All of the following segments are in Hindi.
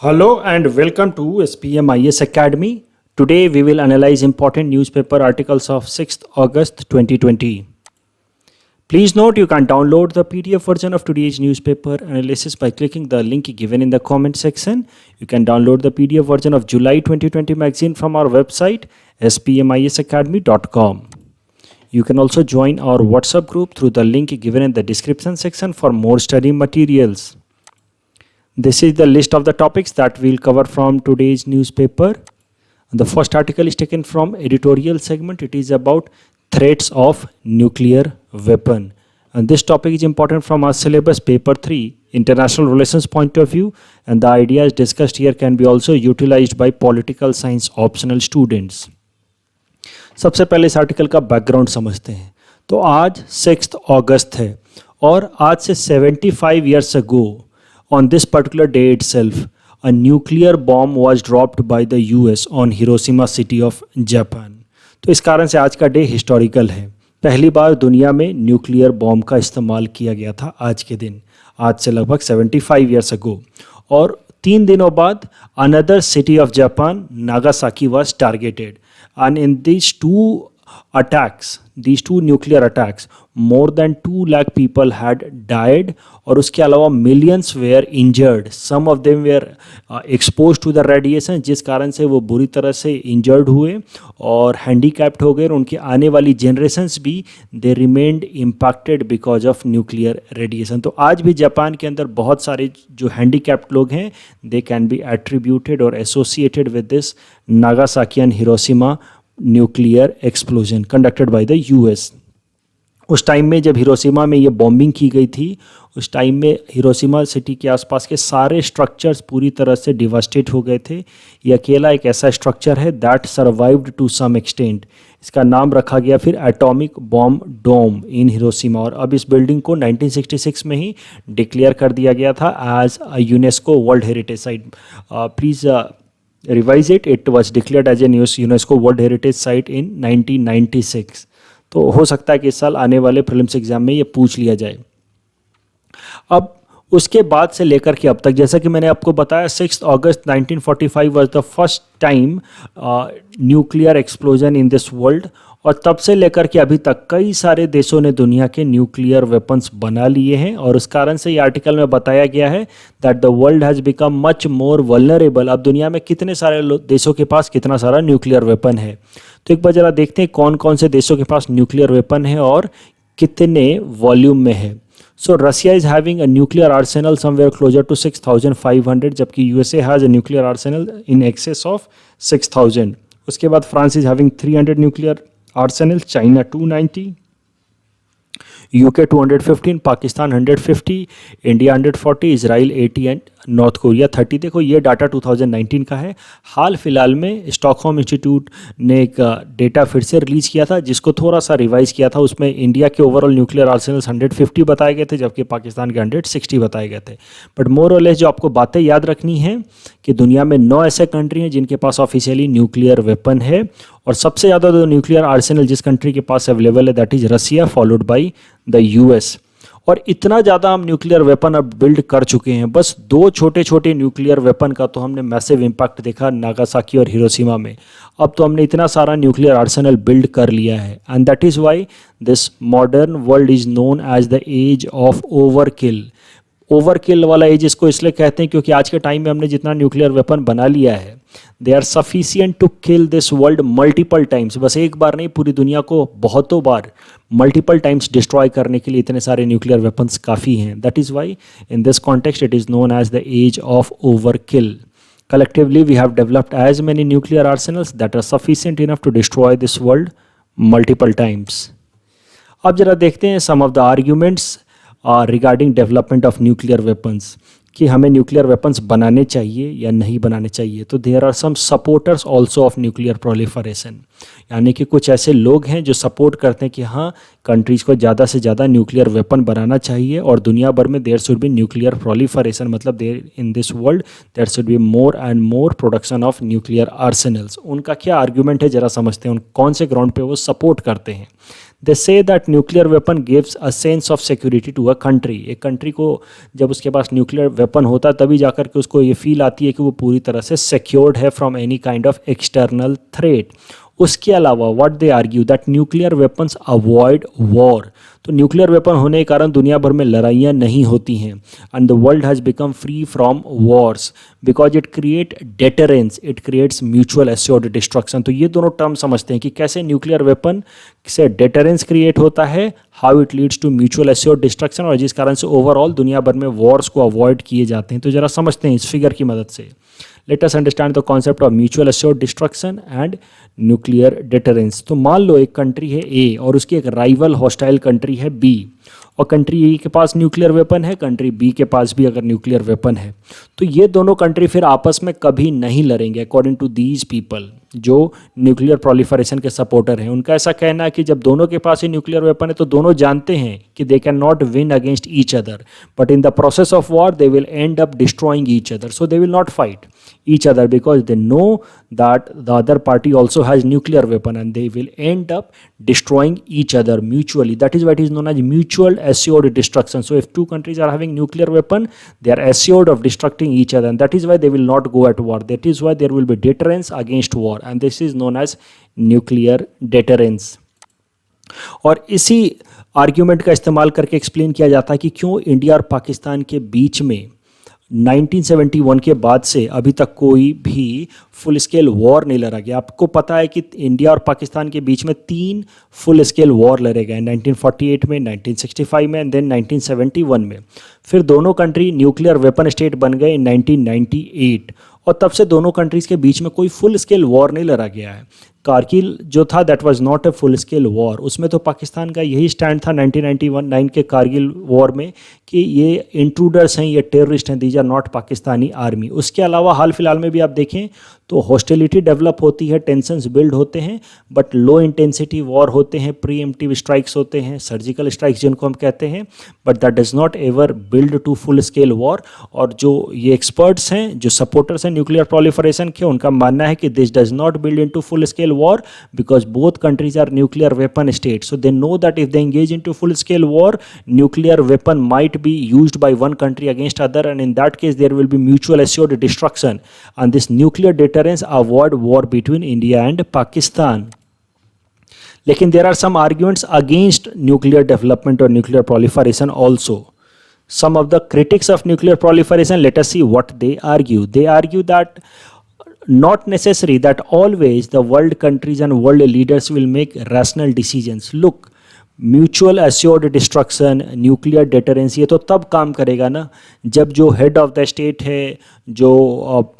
Hello and welcome to SPMIS Academy. Today we will analyze important newspaper articles of 6th August 2020. Please note you can download the PDF version of today's newspaper analysis by clicking the link given in the comment section. You can download the PDF version of July 2020 magazine from our website spmisacademy.com. You can also join our WhatsApp group through the link given in the description section for more study materials. This is the list of the topics that we'll cover from today's newspaper. The first article is taken from editorial segment. It is about threats of nuclear weapon. And this topic is important from our syllabus paper 3, international relations point of view. And the ideas discussed here can be also utilized by political science optional students. सबसे पहले इस आर्टिकल का बैकग्राउंड समझते हैं. तो आज 6 अगस्त है और आज से 75 years ago on this particular day itself, a nuclear bomb was dropped by the US on Hiroshima city of Japan. तो इस कारण से आज का डे हिस्टोरिकल है. पहली बार दुनिया में न्यूक्लियर बॉम्ब का इस्तेमाल किया गया था आज के दिन, आज से लगभग 75 years ago. और 3 दिनों बाद another city of Japan, Nagasaki, was targeted. And in these two nuclear attacks, more than 2 lakh people had died और उसके अलावा millions were injured. Some of them were exposed to the radiation, जिस कारण से वो बुरी तरह से injured हुए और handicapped हो गए. और उनकी आने वाली generations भी they remained impacted because of nuclear radiation. तो आज भी जापान के अंदर बहुत सारे जो handicapped लोग हैं they can be attributed or associated with this Nagasaki and Hiroshima nuclear explosion conducted by the US. उस टाइम में जब हिरोशिमा में ये बॉम्बिंग की गई थी, उस टाइम में हिरोशिमा सिटी के आसपास के सारे स्ट्रक्चर्स पूरी तरह से डिवास्टेट हो गए थे. ये अकेला एक ऐसा स्ट्रक्चर है that survived to some extent. इसका नाम रखा गया फिर atomic bomb dome in Hiroshima. और अब इस बिल्डिंग को 1966 में ही डिक्लेयर कर दिया गया था as a UNESCO world heritage site. Please revise it. It was declared as a UNESCO World Heritage Site in 1996. तो हो सकता है कि इस साल आने वाले प्रीलिम्स एग्जाम में ये पूछ लिया जाए. अब उसके बाद से लेकर के अब तक, जैसा कि मैंने आपको बताया, 6 अगस्त 1945 was the first time nuclear explosion in this world. और तब से लेकर के अभी तक कई सारे देशों ने दुनिया के न्यूक्लियर वेपन्स बना लिए हैं. और उस कारण से ये आर्टिकल में बताया गया है that the world has become much more vulnerable. अब दुनिया में कितने सारे देशों के पास कितना सारा न्यूक्लियर वेपन है. तो एक बार जरा देखते हैं कौन कौन से देशों के पास न्यूक्लियर वेपन है और कितने वॉल्यूम में है. So Russia is having a nuclear arsenal somewhere closer to 6500, जबकि USA has a nuclear arsenal in excess of 6000. उसके बाद France is having 300 nuclear arsenal, China 290, UK 215, Pakistan 150, India 140, Israel 80 and North Korea 30. देखो ये डाटा 2019 का है. हाल फिलहाल में स्टॉकहोम इंस्टीट्यूट ने एक डेटा फिर से रिलीज़ किया था जिसको थोड़ा सा रिवाइज किया था. उसमें इंडिया के ओवरऑल न्यूक्लियर आर्सेनल्स 150 बताए गए थे, जबकि पाकिस्तान के 160 बताए गए थे. बट मोर और लेस जो आपको बातें याद रखनी है कि दुनिया में 9 ऐसे कंट्री हैं जिनके पास ऑफिशियली न्यूक्लियर वेपन है. और सबसे ज़्यादा जो न्यूक्लियर आर्सेनल जिस कंट्री के पास अवेलेबल है that is Russia, followed by the US. और इतना ज़्यादा हम न्यूक्लियर वेपन अब बिल्ड कर चुके हैं. बस 2 छोटे छोटे न्यूक्लियर वेपन का तो हमने मैसिव इम्पैक्ट देखा नागासाकी और हिरोशिमा में. अब तो हमने इतना सारा न्यूक्लियर आर्सेनल बिल्ड कर लिया है. And that is why this modern world is known as the age of overkill. Overkill वाला एज इसको इसलिए कहते हैं क्योंकि आज के टाइम में हमने जितना न्यूक्लियर वेपन बना लिया है they are sufficient to kill this world multiple times. बस एक बार नहीं, पूरी दुनिया को बहुतों बार मल्टीपल टाइम्स डिस्ट्रॉय करने के लिए इतने सारे न्यूक्लियर वेपन्स काफ़ी हैं. That is why in this context it is known as the age of overkill. Collectively, we have developed as many nuclear arsenals that are sufficient enough to destroy this world multiple times. अब जरा देखते हैं some of the arguments regarding development of nuclear weapons. कि हमें न्यूक्लियर वेपन्स बनाने चाहिए या नहीं बनाने चाहिए. तो there are some supporters also of nuclear proliferation. यानी कि कुछ ऐसे लोग हैं जो सपोर्ट करते हैं कि हाँ कंट्रीज़ को ज़्यादा से ज़्यादा न्यूक्लियर वेपन बनाना चाहिए और दुनिया भर में there should be nuclear proliferation. मतलब there in this world there should be more and more production of nuclear arsenals. उनका क्या आर्ग्यूमेंट है जरा समझते हैं, उन कौन से ग्राउंड पे वो सपोर्ट करते हैं. They say that nuclear weapon gives a sense of security to a country. एक कंट्री को जब उसके पास न्यूक्लियर वेपन होता है तभी जाकर के उसको ये फील आती है कि वो पूरी तरह से सिक्योर्ड है from any kind of external threat. उसके अलावा what they argue that nuclear weapons avoid war. तो न्यूक्लियर वेपन होने के कारण दुनिया भर में लड़ाइयाँ नहीं होती हैं and the world has become free from wars because it create deterrence, it creates mutual assured destruction. तो ये दोनों टर्म समझते हैं कि कैसे न्यूक्लियर वेपन से डेटरेंस क्रिएट होता है, how it leads to mutual assured destruction, और जिस कारण से ओवरऑल दुनिया भर में वॉर्स को अवॉइड किए जाते हैं। तो जरा समझते हैं इस फिगर की मदद से। Let us understand the concept of mutual assured destruction and nuclear deterrence. तो मान लो एक कंट्री है ए और उसकी एक राइवल हॉस्टाइल कंट्री है बी, और कंट्री ए के पास न्यूक्लियर वेपन है, कंट्री बी के पास भी अगर न्यूक्लियर वेपन है, तो ये दोनों कंट्री फिर आपस में कभी नहीं लड़ेंगे अकॉर्डिंग टू दीज पीपल जो न्यूक्लियर प्रोलिफरेशन के सपोर्टर हैं। उनका ऐसा कहना है कि जब दोनों के पास ही न्यूक्लियर वेपन है तो दोनों जानते हैं कि they can not win against each other, but in the process of war they will and up destroying each other, so they will not fight each other because they know that the other party also has nuclear weapon and they will end up destroying each other mutually. That is what is known as mutual assured destruction. So if two countries are having nuclear weapon, they are assured of destructing each other, and that is why they will not go at war. That is why there will be deterrence against war, and this is known as nuclear deterrence. और इसी आर्ग्यूमेंट का इस्तेमाल करके एक्सप्लेन किया जाता है कि क्यों इंडिया और पाकिस्तान के बीच में 1971 के बाद से अभी तक कोई भी फुल स्केल वॉर नहीं लड़ा गया। आपको पता है कि इंडिया और पाकिस्तान के बीच में 3 फुल स्केल वॉर लड़े गए, 1948 में, 1965 में एंड देन 1971 में। फिर दोनों कंट्री न्यूक्लियर वेपन स्टेट बन गए इन 1998, और तब से दोनों कंट्रीज़ के बीच में कोई फुल स्केल वॉर नहीं लड़ा गया है। कारगिल जो था that was not a full scale war, उसमें तो पाकिस्तान का यही स्टैंड था 1991 के कारगिल वॉर में कि ये इंट्रूडर्स हैं, ये टेररिस्ट हैं, these are not Pakistani army. उसके अलावा हाल फिलहाल में भी आप देखें तो हॉस्टिलिटी डेवलप होती है, टेंशंस बिल्ड होते हैं, बट लो इंटेंसिटी वॉर होते हैं, प्रीएम्प्टिव स्ट्राइक्स होते हैं, सर्जिकल स्ट्राइक्स जिनको हम कहते हैं, but that does not ever build to full scale war. और जो ये एक्सपर्ट्स हैं, जो सपोर्टर्स हैं न्यूक्लियर प्रोलिफरेशन के, उनका मानना है कि this does not build in to full scale war because both countries are nuclear weapon states. So they know that if they engage into full scale war, nuclear weapon might be used by one country against other, and in that case there will be mutual assured destruction, and this nuclear deterrence avoid war between India and Pakistan. लेकिन there are some arguments against nuclear development or nuclear proliferation also. Some of the critics of nuclear proliferation, let us see what they argue. They argue that not necessary that always the world countries and world leaders will make rational decisions. Look, mutual assured destruction, nuclear deterrence, ये तो तब काम करेगा ना जब जो हेड ऑफ द स्टेट है, जो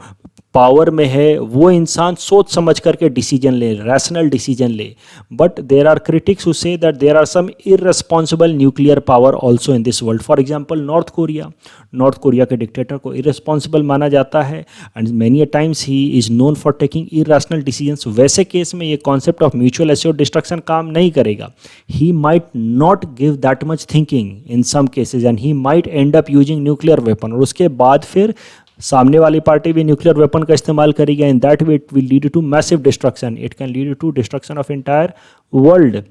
पावर में है, वो इंसान सोच समझ करके डिसीजन ले, रैशनल डिसीजन ले। But there are critics who say that there are some irresponsible nuclear power also in this world. For example North Korea के डिक्टेटर को इररेस्पॉन्सिबल माना जाता है and many times he is known for taking irrational decisions. वैसे केस में ये concept of mutual assured destruction काम नहीं करेगा। He might not give that much thinking in some cases and he might and up using nuclear weapon, और उसके बाद फिर सामने वाली पार्टी भी न्यूक्लियर वेपन का इस्तेमाल करेगी, in that way it will lead to massive destruction, it can lead to destruction of entire world.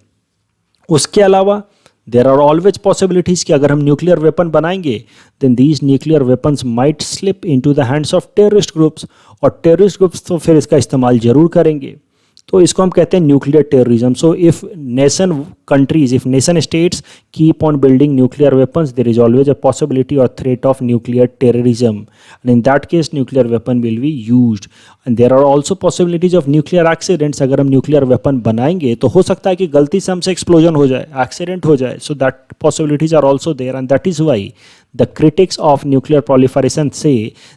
उसके अलावा देर आर ऑलवेज पॉसिबिलिटीज़ कि अगर हम न्यूक्लियर वेपन बनाएंगे then these nuclear weapons might slip into the hands of terrorist groups, और टेररिस्ट ग्रुप्स तो फिर इसका इस्तेमाल जरूर करेंगे। तो इसको हम कहते हैं nuclear terrorism. So if nation countries, if nation states keep on building nuclear weapons, there is always a possibility or threat of nuclear terrorism, and in that case nuclear weapon will be used. And there are also possibilities of nuclear accidents. अगर हम न्यूक्लियर वेपन बनाएंगे तो हो सकता है कि गलती से हमसे एक्सप्लोजन हो जाए, एक्सीडेंट हो जाए, so that possibilities are also there, and that is why the critics of nuclear proliferation say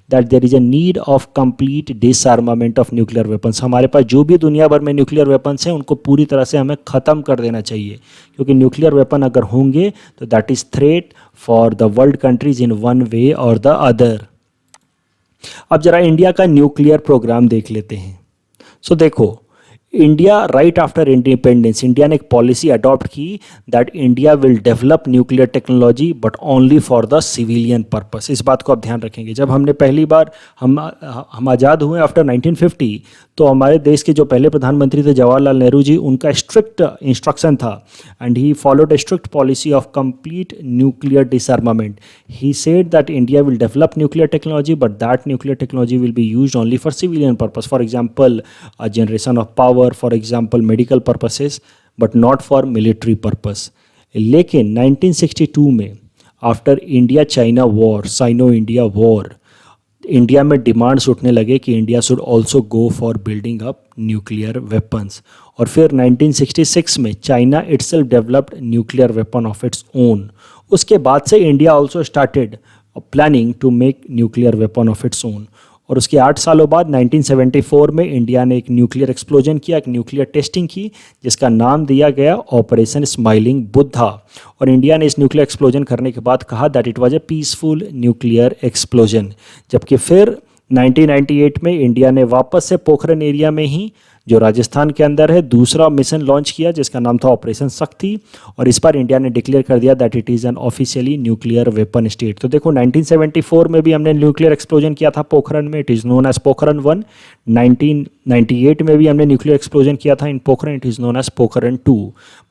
that there is a need of complete disarmament of nuclear weapons. हमारे पास जो भी दुनिया भर में न्यूक्लियर वेपन्स हैं उनको पूरी तरह से हमें ख़त्म कर देना चाहिए, क्योंकि न्यूक्लियर वेपन अगर होंगे तो that is threat for the world countries in one way और द अदर। अब जरा इंडिया का न्यूक्लियर प्रोग्राम देख लेते हैं। सो देखो, India right after independence, India ने एक पॉलिसी अडॉप्ट की that India will develop nuclear technology but only for the civilian purpose. इस बात को आप ध्यान रखेंगे। जब हमने पहली बार हम आज़ाद हुए आफ्टर 1950, तो हमारे देश के जो पहले प्रधानमंत्री थे जवाहरलाल नेहरू जी, उनका स्ट्रिक्ट इंस्ट्रक्शन था and he followed a strict policy of complete nuclear disarmament. He said that India will develop nuclear technology but that nuclear technology will be used only for civilian purpose, for example generation of power, for example medical purposes, but not for military purpose. लेकिन 1962 में after India China war, Sino India war, India में डिमांड्स उठने लगे कि India should also go for building up nuclear weapons. और फिर 1966 में China itself developed nuclear weapon of its own. उसके बाद से India also started planning to make nuclear weapon of its own. और उसके 8 सालों बाद 1974 में इंडिया ने एक न्यूक्लियर एक्सप्लोजन किया, एक न्यूक्लियर टेस्टिंग की, जिसका नाम दिया गया ऑपरेशन स्माइलिंग बुद्धा. और इंडिया ने इस न्यूक्लियर एक्सप्लोजन करने के बाद कहा that it was a peaceful nuclear explosion. जबकि फिर 1998 में इंडिया ने वापस से पोखरण एरिया में ही, जो राजस्थान के अंदर है, दूसरा मिशन लॉन्च किया जिसका नाम था ऑपरेशन शक्ति. और इस बार इंडिया ने डिक्लेयर कर दिया that it is an officially nuclear weapon state. तो देखो 1974 में भी हमने न्यूक्लियर एक्सप्लोजन किया था पोखरण में, it is known as Pokhran 1. 1998 में भी हमने न्यूक्लियर एक्सप्लोजन किया था in Pokhran, it is known as Pokhran 2.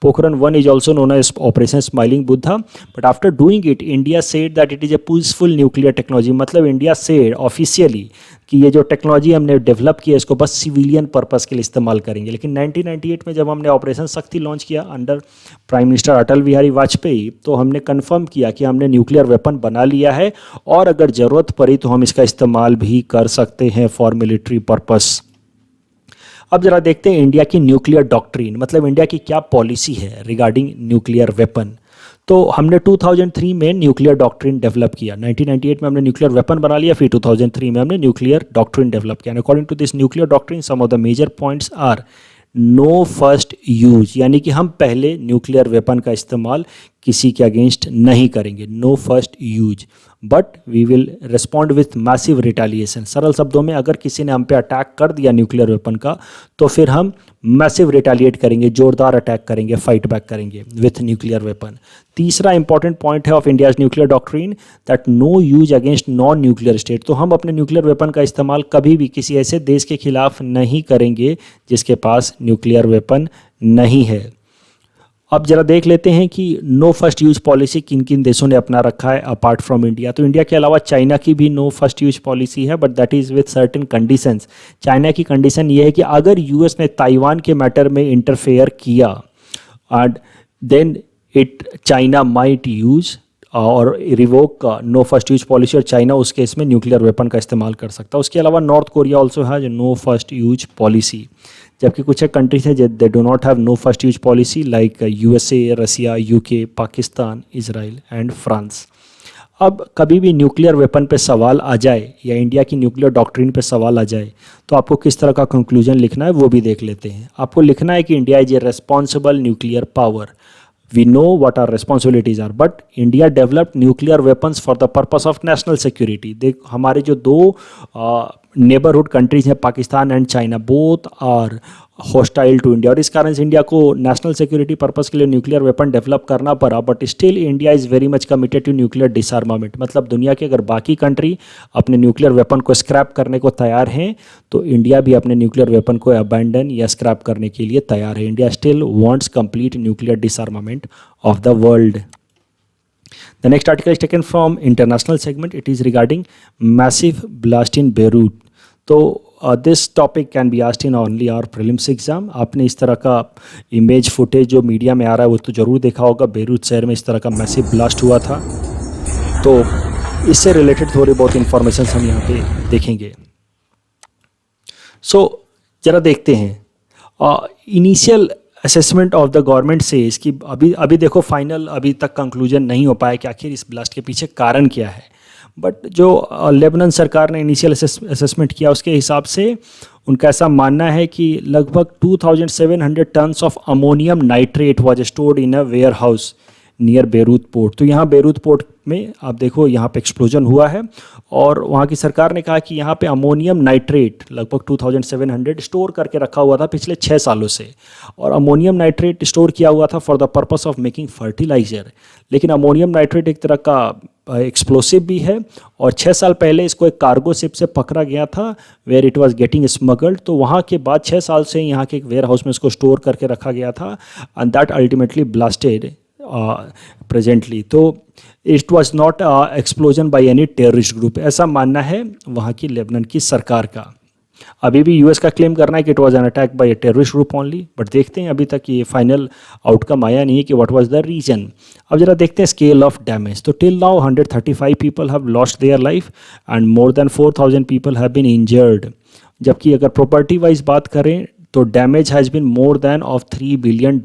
Pokhran 1 is also known as operation smiling Buddha. But after doing it India said that it is a peaceful nuclear technology. मतलब इंडिया सेड ऑफिशियली कि ये जो टेक्नोलॉजी हमने डेवलप की है इसको बस सिविलियन पर्पस के लिए इस्तेमाल करेंगे. लेकिन 1998 में जब हमने ऑपरेशन शक्ति लॉन्च किया under prime minister Atal Bihari Vajpayee, तो हमने कंफर्म किया कि हमने न्यूक्लियर वेपन बना लिया है और अगर ज़रूरत पड़ी तो हम इसका इस्तेमाल भी कर सकते हैं फॉर मिलिट्री पर्पस. अब जरा देखते हैं इंडिया की न्यूक्लियर डॉक्ट्रिन, मतलब इंडिया की क्या पॉलिसी है रिगार्डिंग न्यूक्लियर वेपन. तो हमने 2003 में न्यूक्लियर डॉक्ट्रिन डेवलप किया. 1998 में हमने न्यूक्लियर वेपन बना लिया, फिर 2003 में हमने न्यूक्लियर डॉक्ट्रिन डेवलप किया. According to this nuclear doctrine some of the major points are no first use, यानी कि हम पहले न्यूक्लियर वेपन का इस्तेमाल किसी के अगेंस्ट नहीं करेंगे, no first use, but we will respond with massive retaliation. सरल शब्दों में अगर किसी ने हम पे अटैक कर दिया न्यूक्लियर वेपन का, तो फिर हम मैसिव रिटेलिएट करेंगे, जोरदार अटैक करेंगे, फाइट बैक करेंगे विथ न्यूक्लियर वेपन. तीसरा इंपॉर्टेंट पॉइंट है of India's nuclear doctrine that no use against non nuclear state. तो हम अपने न्यूक्लियर वेपन का इस्तेमाल कभी भी किसी ऐसे देश के खिलाफ नहीं करेंगे जिसके पास न्यूक्लियर वेपन नहीं है. अब जरा देख लेते हैं कि नो फर्स्ट यूज पॉलिसी किन किन देशों ने अपना रखा है अपार्ट फ्रॉम इंडिया. तो इंडिया के अलावा चाइना की भी नो फर्स्ट यूज पॉलिसी है, but that is with certain conditions. China की कंडीशन ये है कि अगर यूएस ने ताइवान के मैटर में इंटरफेयर किया and then China might use or revoke no first use policy, और चाइना उस केस में न्यूक्लियर वेपन का इस्तेमाल कर सकता है. उसके अलावा नॉर्थ कोरिया ऑल्सो है जो नो फर्स्ट यूज पॉलिसी. जबकि कुछ एक कंट्रीज हैं they do not have no first use policy like USA, Russia, UK, Pakistan, Israel and France. अब कभी भी न्यूक्लियर वेपन पे सवाल आ जाए या इंडिया की न्यूक्लियर डॉक्ट्रिन पे सवाल आ जाए तो आपको किस तरह का कंक्लूजन लिखना है वो भी देख लेते हैं. आपको लिखना है कि India is a responsible nuclear power. We know what our responsibilities are, but India developed nuclear weapons for the purpose of national security. देख हमारे जो दो नेबरहुड कंट्रीज हैं Pakistan and China, both are hostile to India, और इस कारण से इंडिया को नेशनल सिक्योरिटी पर्पस के लिए न्यूक्लियर वेपन डेवलप करना पड़ा. But still India is very much committed to nuclear disarmament. मतलब दुनिया के अगर बाकी कंट्री अपने न्यूक्लियर वेपन को स्क्रैप करने को तैयार हैं तो इंडिया भी अपने न्यूक्लियर वेपन को अबैंडन या स्क्रैप करने के लिए तैयार है. India still wants complete nuclear डिसआर्मामेंट of the world. The next article is taken from international segment. It is regarding massive blast in Beirut. तो this topic can be asked in only our prelims exam. आपने इस तरह का इमेज फुटेज जो मीडिया में आ रहा है वो तो ज़रूर देखा होगा. बेरूत शहर में इस तरह का मैसिव ब्लास्ट हुआ था, तो इससे रिलेटेड थोड़ी बहुत इंफॉर्मेशन हम यहाँ पे देखेंगे. सो जरा देखते हैं initial assessment of the government से इसकी अभी देखो फाइनल अभी तक कंक्लूजन नहीं हो पाया कि आखिर इस ब्लास्ट के पीछे कारण क्या है. बट जो लेबनान सरकार ने इनिशियल असेसमेंट किया उसके हिसाब से उनका ऐसा मानना है कि लगभग 2700 tons of ammonium nitrate was stored in a warehouse near Beirut port. तो यहाँ बेरूत पोर्ट में आप देखो यहाँ पे एक्सप्लोजन हुआ है और वहाँ की सरकार ने कहा कि यहाँ पे अमोनियम नाइट्रेट लगभग 2700 स्टोर करके रखा हुआ था पिछले 6 सालों से, और अमोनियम नाइट्रेट स्टोर किया हुआ था for the purpose of making fertiliser. लेकिन अमोनियम नाइट्रेट एक तरह का एक्सप्लोसिव भी है और 6 साल पहले इसको एक कार्गो शिप से पकड़ा गया था where it was getting smuggled. तो वहाँ के बाद 6 साल से यहाँ के एक वेयर हाउस में इसको स्टोर करके रखा गया था and that ultimately blasted presently. तो it was not explosion by any terrorist group, ऐसा मानना है वहाँ की लेबनान की सरकार का। अभी भी यूएस का क्लेम करना है कि it was an attack by a terrorist group only, but देखते हैं, अभी तक ये फाइनल आउटकम आया नहीं है कि व्हाट वाज द रीजन। अब जरा देखते हैं स्केल ऑफ डैमेज। तो till now 135 people have lost their life and more than 4000 people have been injured. जबकि अगर प्रॉपर्टी वाइज बात करें तो damage has been more than of $3 billion.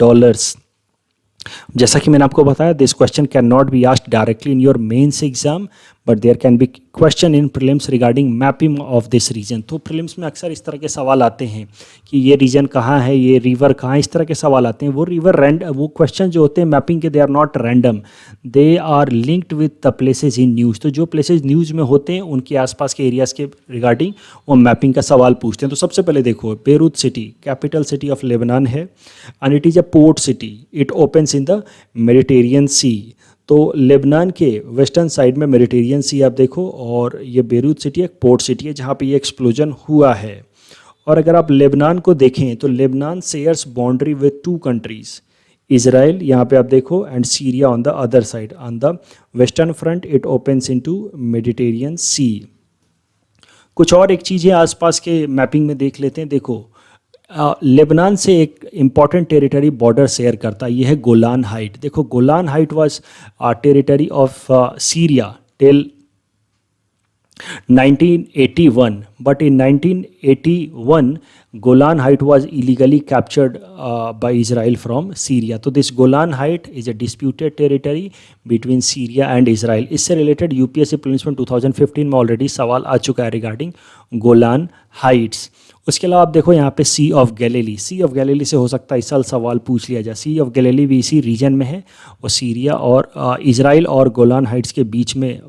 जैसा कि मैंने आपको बताया, this question can not be asked directly in your mains exam, but there can be question in prelims regarding mapping of this region. तो प्रीलिम्स में अक्सर इस तरह के सवाल आते हैं कि ये रीजन कहाँ है, ये रिवर कहाँ है, इस तरह के सवाल आते हैं। वो रिवर वो क्वेश्चन जो होते हैं मैपिंग के, they are not random, they are linked with the places in news. तो जो प्लेसेज न्यूज़ में होते हैं उनके आसपास के एरियाज़ के रिगार्डिंग वो मैपिंग का सवाल पूछते हैं। तो सबसे पहले देखो, Beirut city capital city of Lebanon है and it is a port city, it opens in the Mediterranean sea. तो लेबनान के वेस्टर्न साइड में मेडिटेरियन सी आप देखो, और ये बेरूत सिटी एक पोर्ट सिटी है जहाँ पे ये एक्सप्लोजन हुआ है। और अगर आप लेबनान को देखें तो Lebanon shares boundary with 2 countries, Israel यहाँ पे आप देखो and Syria on the other side. On the western front it opens into Mediterranean sea. कुछ और एक चीज़ें आसपास के मैपिंग में देख लेते हैं। देखो, लेबनान से एक इम्पॉर्टेंट टेरिटरी बॉर्डर शेयर करता है, ये है गोलान हाइट। देखो, Golan height was territory of Syria till 1981, but in 1981 Golan Height was illegally captured by Israel from Syria. तो this Golan Height is a disputed territory between Syria and Israel. इससे रिलेटेड यूपीएससी प्रीलिम्स में 2015 में ऑलरेडी सवाल आ चुका है रिगार्डिंग गोलान हाइट्स। उसके अलावा आप देखो यहाँ पे sea of Galilee, sea of Galilee से हो सकता है इस साल सवाल पूछ लिया जाए। सी ऑफ गैलीली भी इसी रीजन में है और सीरिया और इजराइल और गोलान हाइट्स के बीच में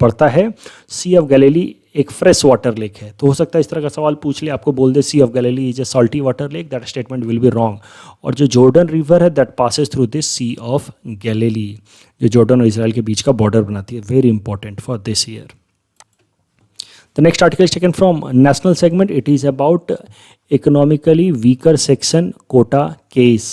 पड़ता है। सी ऑफ गैलीली एक फ्रेश वाटर लेक है, तो हो सकता है इस तरह का सवाल पूछ ले, आपको बोल दे sea of Galilee is a salty water lake, that statement will be wrong. और जो जॉर्डन रिवर है that passes through this sea of Galilee, जो जॉर्डन और इसराइल के बीच का बॉर्डर बनाती है, very important for this year. The next article is taken from national segment. It is about economically weaker section quota case.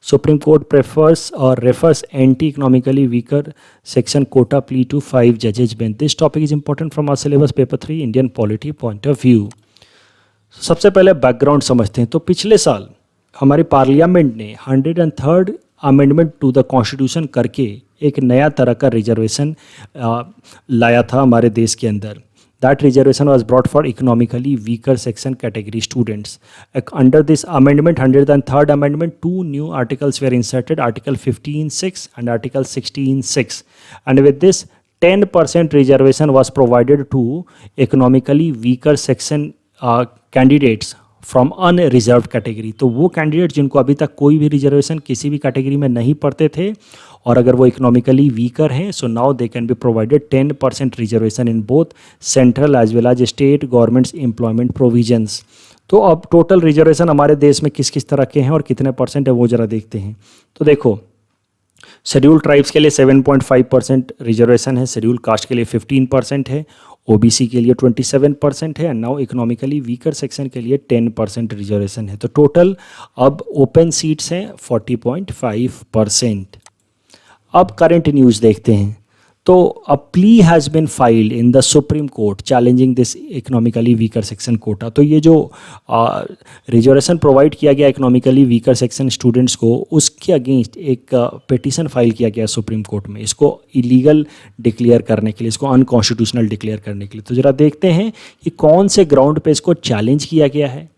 Supreme Court prefers or refers anti-economically weaker section quota plea to 5 judges bench. This topic is important from our syllabus paper 3 Indian polity point of view. सबसे पहले बैकग्राउंड समझते हैं। तो पिछले साल हमारी पार्लियामेंट ने 103rd amendment to the constitution करके एक नया तरह का रिजर्वेशन लाया था हमारे देश के अंदर। That reservation was brought for economically weaker section category students. Under this amendment, 103rd amendment, 2 new articles were inserted, Article 15(6) and Article 16(6). And with this, 10% reservation was provided to economically weaker section candidates from unreserved category. तो वो कैंडिडेट जिनको अभी तक कोई भी रिजर्वेशन किसी भी कैटेगरी में नहीं पड़ते थे और अगर वो इकोनॉमिकली वीकर हैं, so now they can be provided 10% reservation in both central as well as state governments employment provisions. तो अब टोटल रिजर्वेशन हमारे देश में किस किस तरह के हैं और कितने परसेंट है वो ज़रा देखते हैं। तो देखो, शेड्यूल ट्राइब्स के लिए 7.5% रिजर्वेशन है, शेड्यूल कास्ट के लिए 15% है, ओबीसी के लिए 27% है, नाउ इकोनॉमिकली वीकर सेक्शन के लिए 10% रिजर्वेशन है। तो टोटल अब ओपन सीट्स हैं 40.5%। अब करंट न्यूज़ देखते हैं। तो a plea has been filed in the supreme court challenging this economically weaker section quota. तो ये जो रिजर्वेशन प्रोवाइड किया गया इकोनॉमिकली वीकर सेक्शन स्टूडेंट्स को, उसके अगेंस्ट एक पिटीशन फाइल किया गया सुप्रीम कोर्ट में, इसको इलीगल डिक्लेयर करने के लिए, इसको अनकॉन्स्टिट्यूशनल डिक्लेयर करने के लिए। तो ज़रा देखते हैं कि कौन से ग्राउंड पे इसको चैलेंज किया गया है।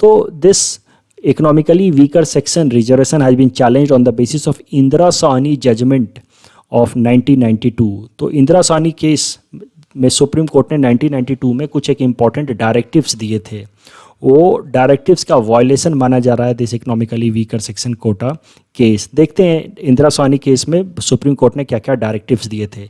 तो this economically weaker section reservation has been challenged on the basis of Indira Sawhney judgment of 1992। तो इंदिरा साहनी केस में सुप्रीम कोर्ट ने 1992 में कुछ एक इम्पॉर्टेंट डायरेक्टिव्स दिए थे वो डायरेक्टिव्स का वायलेशन माना जा रहा है this economically weaker section quota case. देखते हैं इंदिरा सोनी केस में सुप्रीम कोर्ट ने क्या क्या डायरेक्टिव्स दिए थे।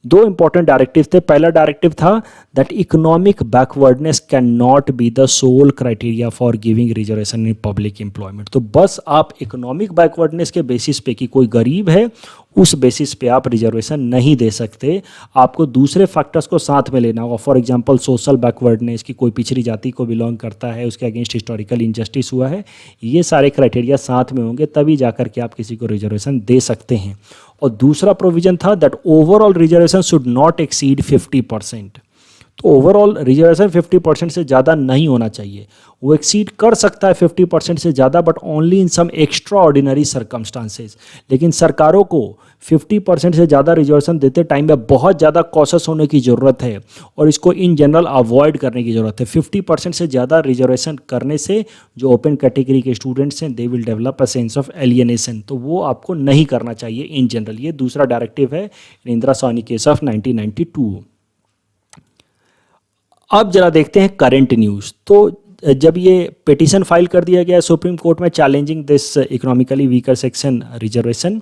दो इंपॉर्टेंट डायरेक्टिव थे। पहला डायरेक्टिव था that economic backwardness can not be the sole criteria for giving reservation in public employment. तो बस आप इकोनॉमिक बैकवर्डनेस के बेसिस पे कि कोई गरीब है उस बेसिस पे आप रिजर्वेशन नहीं दे सकते, आपको दूसरे फैक्टर्स को साथ में लेना होगा। फॉर एग्जांपल सोशल बैकवर्डनेस की कोई पिछड़ी जाति को बिलोंग करता है, उसके अगेंस्ट हिस्टोरिकल इंजस्टिस हुआ है, ये सारे क्राइटेरिया साथ में होंगे तभी जाकर के आप किसी को रिजर्वेशन दे सकते हैं। और दूसरा प्रोविजन था that overall reservation should not exceed 50%। तो ओवरऑल रिजर्वेशन 50% से ज़्यादा नहीं होना चाहिए, वो एक्सीड कर सकता है 50% से ज़्यादा but only in some extraordinary circumstances. लेकिन सरकारों को 50% से ज़्यादा रिजर्वेशन देते टाइम में बहुत ज़्यादा कॉशस होने की ज़रूरत है और इसको इन जनरल अवॉइड करने की ज़रूरत है। 50% से ज़्यादा रिजर्वेशन करने से जो ओपन कैटेगरी के स्टूडेंट्स हैं they will develop a sense of alienation, तो वो आपको नहीं करना चाहिए इन जनरल। ये दूसरा डायरेक्टिव है इंदिरा सोनी केस ऑफ 1992। अब जरा देखते हैं करंट न्यूज़। तो जब ये पिटीशन फाइल कर दिया गया सुप्रीम कोर्ट में challenging this economically weaker section reservation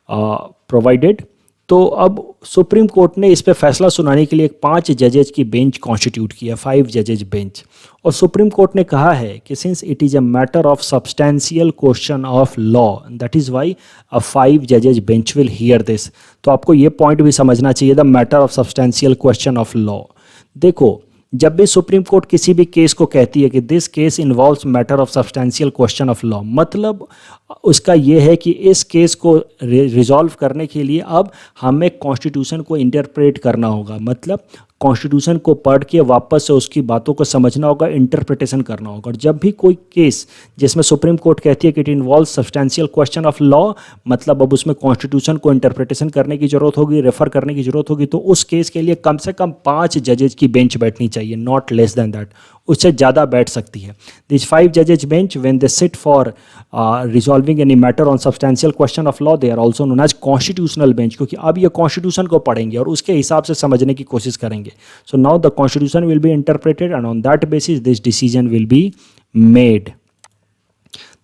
provided, तो अब सुप्रीम कोर्ट ने इस पे फैसला सुनाने के लिए एक 5 जजेज की बेंच कॉन्स्टिट्यूट किया, 5 जजेज बेंच। और सुप्रीम कोर्ट ने कहा है कि since it is a matter of substantial question of law that is why a 5 जजेज बेंच विल हियर दिस। तो आपको ये पॉइंट भी समझना चाहिए, the matter of substantial question of law. देखो, जब भी सुप्रीम कोर्ट किसी भी केस को कहती है कि this case involves matter of substantial question of law, मतलब उसका ये है कि इस केस को रिजॉल्व करने के लिए अब हमें कॉन्स्टिट्यूशन को इंटरप्रेट करना होगा, मतलब कॉन्स्टिट्यूशन को पढ़ के वापस से उसकी बातों को समझना होगा, इंटरप्रिटेशन करना होगा। और जब भी कोई केस जिसमें सुप्रीम कोर्ट कहती है कि it involve substantial question of law, मतलब अब उसमें कॉन्स्टिट्यूशन को इंटरप्रिटेशन करने की जरूरत होगी, रेफर करने की जरूरत होगी, तो उस केस के लिए कम से कम 5 जजेज की बेंच बैठनी चाहिए, नॉट लेस देन दैट, उससे ज़्यादा बैठ सकती है। दिस 5 जजेज bench when they sit for resolving any matter on substantial question of law they are also known as constitutional bench, क्योंकि अब ये कॉन्स्टिट्यूशन को पढ़ेंगे और उसके हिसाब से समझने की कोशिश करेंगे। So now the constitution will be interpreted and on that basis this decision will be made.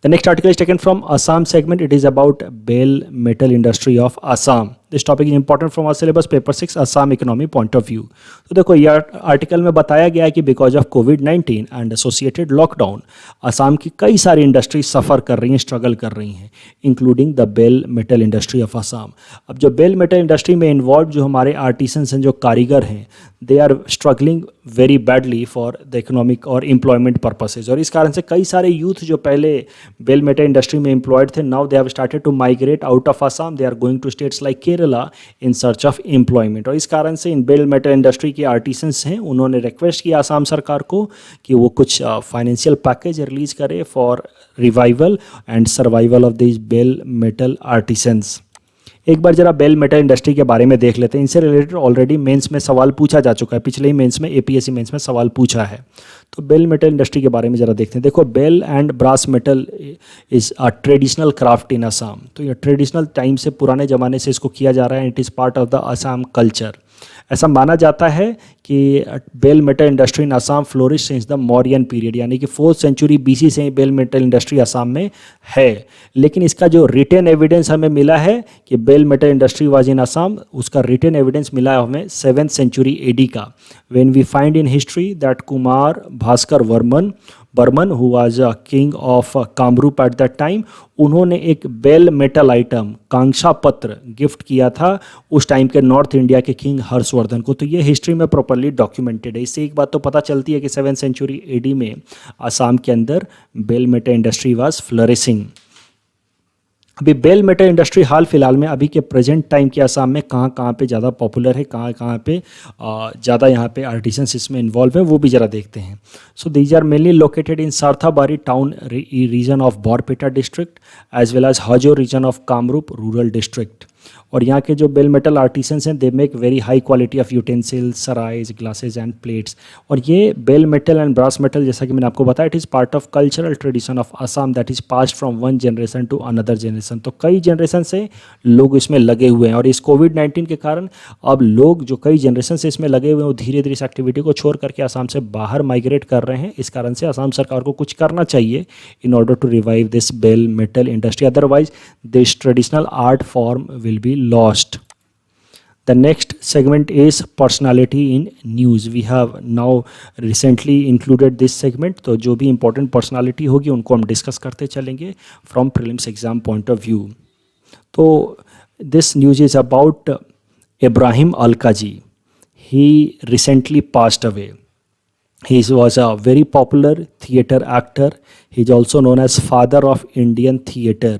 The next article is taken from Assam segment. It is about bell metal industry of Assam. This topic is important from our syllabus paper 6 Assam economy point of view. तो देखो ये आर्टिकल में बताया गया है कि because of covid and associated lockdown Assam की कई सारी इंडस्ट्री सफ़र कर रही हैं, स्ट्रगल कर रही हैं, including the bell metal industry of Assam. अब जो बेल मेटल इंडस्ट्री में इन्वॉल्व जो हमारे आर्टिसंस हैं, जो कारीगर हैं, they are struggling very badly for the economic और एम्प्लॉयमेंट पर्पसेज। और इस कारण से कई सारे यूथ जो पहले बेल मेटल इंडस्ट्री में एम्प्लॉयड थे, now they have started to migrate out of Assam, they are going to states like Kerala in search of employment. और इस कारण से इन बेल मेटल इंडस्ट्री के आर्टिसंस हैं, उन्होंने रिक्वेस्ट किया असम सरकार को कि वो कुछ फाइनेंशियल पैकेज रिलीज करे for revival and survival of this bell metal artisans. एक बार जरा बेल मेटल इंडस्ट्री के बारे में देख लेते हैं। इनसे रिलेटेड ऑलरेडी मेंस में सवाल पूछा जा चुका है, पिछले ही मेंस में एपीएससी मेंस में सवाल पूछा है। तो बेल मेटल इंडस्ट्री के बारे में जरा देखते हैं। देखो, bell and brass metal is a traditional craft in Assam. तो ये ट्रेडिशनल टाइम से, पुराने ज़माने से इसको किया जा रहा है। It is part of the Assam culture. ऐसा माना जाता है कि bell metal industry in Assam flourish since the Mauryan period, यानी कि 4th सेंचुरी BC से ही बेल मेटल इंडस्ट्री असम में है। लेकिन इसका जो रिटन एविडेंस हमें मिला है कि bell metal industry was in Assam, उसका रिटन एविडेंस मिला है हमें 7th सेंचुरी AD का। When we find in history that Kumar Bhaskar Barman who was a king of Kamrup at that time, उन्होंने एक बेल मेटल आइटम कांक्षा पत्र गिफ्ट किया था उस टाइम के नॉर्थ इंडिया के किंग हर्षवर्धन को। तो ये हिस्ट्री में प्रॉपरली डॉक्यूमेंटेड है। इससे एक बात तो पता चलती है कि 7th सेंचुरी AD में असम के अंदर bell metal industry was flourishing. अभी बेल मेटल इंडस्ट्री हाल फिलहाल में अभी के प्रेजेंट टाइम के असम में कहाँ कहाँ पे ज़्यादा पॉपुलर है, कहाँ कहाँ पे ज़्यादा यहाँ पे आर्टिसंस इसमें इन्वॉल्व हैं, वो भी ज़रा देखते हैं। So these are mainly located in Sarthebari town region of Barpeta district as well as Hajo region of Kamrup rural district. और यहाँ के जो बेल मेटल आर्टिसंस हैं they make very high quality of utensils, सराइज, ग्लासेज एंड प्लेट्स। और ये bell metal and brass metal जैसा कि मैंने आपको बताया it is part of cultural tradition of Assam that is passed from one generation to another generation. तो कई जनरेशन से लोग इसमें लगे हुए हैं और इस कोविड-19 के कारण अब लोग जो कई जनरेशन से इसमें लगे हुए हैं वो धीरे धीरे इस एक्टिविटी को छोड़ करके असम से बाहर माइग्रेट कर रहे हैं। इस कारण से असम सरकार को कुछ करना चाहिए in order to revive this bell metal industry, otherwise this traditional art form will be lost. The next segment is personality in news. We have now recently included this segment. तो जो भी important personality होगी उनको हम discuss करते चलेंगे from prelims exam point of view. तो this news is about Ibrahim Alkaji. He recently passed away. He was a very popular theatre actor. He is also known as father of Indian theatre.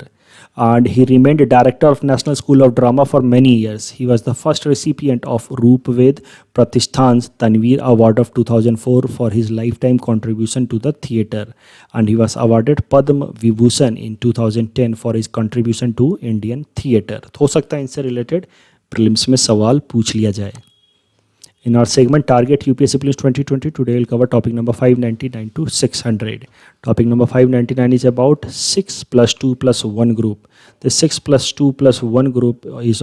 And he remained director of National School of Drama for many years. He was the first recipient of Roopved Pratishtan's Tanveer Award of 2004 for his lifetime contribution to the theatre. And he was awarded Padma Vibhushan in 2010 for his contribution to Indian theatre. हो सकता है इनसे related prelims में सवाल पूछ लिया जाए. In our segment Target UPSC Prelims 2020, today we'll cover topic number 599 to 600. Topic number 599 is about 6 plus 2 plus 1 group. The 6 plus 2 plus 1 group is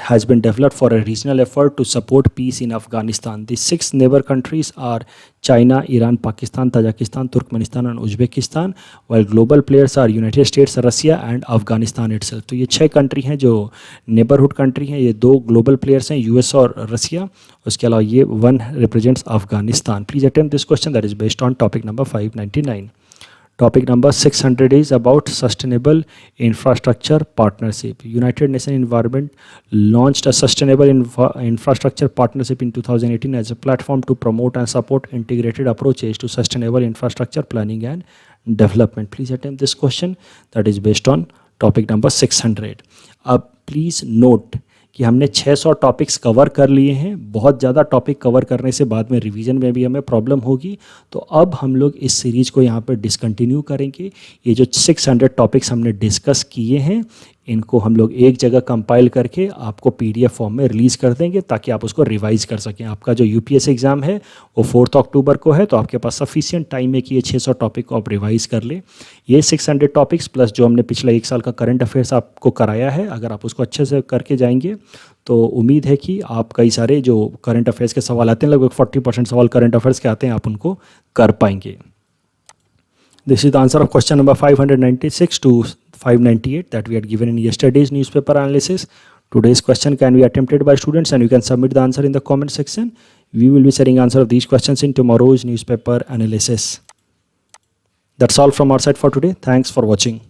has been developed for a regional effort to support peace in Afghanistan. The 6 neighbor countries are China, Iran, Pakistan, Tajikistan, Turkmenistan and Uzbekistan, while global players are United States, Russia and Afghanistan itself. तो ये 6 कंट्री हैं जो नेबरहुड कंट्री हैं, ये 2 ग्लोबल प्लेयर्स हैं यूएस और रसिया, उसके अलावा ये 1 represents Afghanistan. Please attempt this question that is based on topic number 599. Topic number 600 is about sustainable infrastructure partnership. United Nations Environment launched a sustainable infrastructure partnership in 2018 as a platform to promote and support integrated approaches to sustainable infrastructure planning and development. Please attempt this question that is based on topic number 600. अब please note कि हमने 600 टॉपिक्स कवर कर लिए हैं. बहुत ज़्यादा टॉपिक कवर करने से बाद में रिवीजन में भी हमें प्रॉब्लम होगी, तो अब हम लोग इस सीरीज़ को यहाँ पर डिसकंटिन्यू करेंगे. ये जो 600 टॉपिक्स हमने डिस्कस किए हैं इनको हम लोग एक जगह कंपाइल करके आपको PDF फॉर्म में रिलीज़ कर देंगे ताकि आप उसको रिवाइज़ कर सकें. आपका जो UPSC एग्ज़ाम है वो 4 अक्टूबर को है, तो आपके पास सफिशिएंट टाइम है कि ये 600 टॉपिक को आप रिवाइज़ कर लें. ये 600 टॉपिक्स प्लस जो हमने पिछला 1 साल का करंट अफेयर्स आपको कराया है, अगर आप उसको अच्छे से करके जाएंगे तो उम्मीद है कि आप कई सारे जो करंट अफेयर्स के सवाल आते हैं, लगभग 40% सवाल करंट अफेयर्स के आते हैं, आप उनको कर पाएंगे. This is the answer of question number 596 to 598 that we had given in yesterday's newspaper analysis. Today's question can be attempted by students and you can submit the answer in the comment section. We will be sharing answer of these questions in tomorrow's newspaper analysis. That's all from our side for today. Thanks for watching.